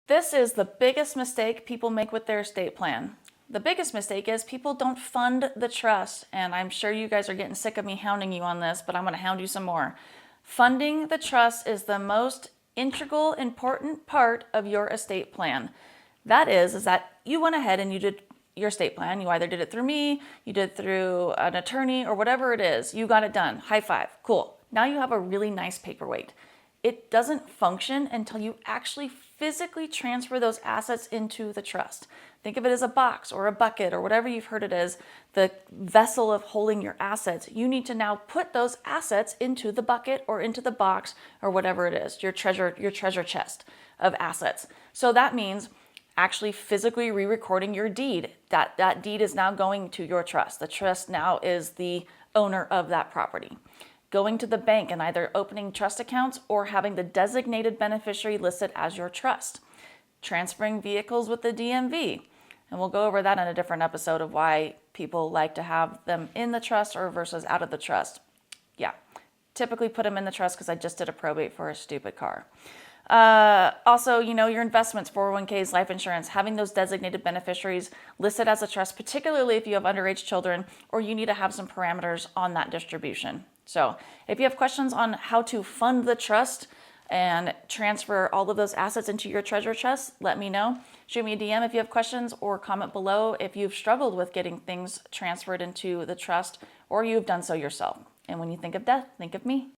This is the biggest mistake people make with their estate plan. The biggest mistake is people don't fund the trust, and I'm sure you guys are getting sick of me hounding you on this, but I'm going to hound you some more. Funding the trust is the most integral, important part of your estate plan. That is that you went ahead and you did your estate plan. You either did it through me, you did it through an attorney, or whatever it is. You got it done. High five. Cool. Now you have a really nice paperweight. It doesn't function until you actually physically transfer those assets into the trust. Think of it as a box or a bucket or whatever you've heard it as, the vessel of holding your assets. You need to now put those assets into the bucket or into the box or whatever it is, your treasure chest of assets. So that means actually physically re-recording your deed. That deed is now going to your trust. The trust now is the owner of that property. Going to the bank and either opening trust accounts or having the designated beneficiary listed as your trust. Transferring vehicles with the DMV. And we'll go over that in a different episode of why people like to have them in the trust or versus out of the trust. Yeah, typically put them in the trust because I just did a probate for a stupid car. Also, your investments, 401ks, life insurance, having those designated beneficiaries listed as a trust, particularly if you have underage children or you need to have some parameters on that distribution. So if you have questions on how to fund the trust and transfer all of those assets into your treasure chest, let me know. Shoot me a DM if you have questions, or comment below if you've struggled with getting things transferred into the trust or you've done so yourself. And when you think of death, think of me.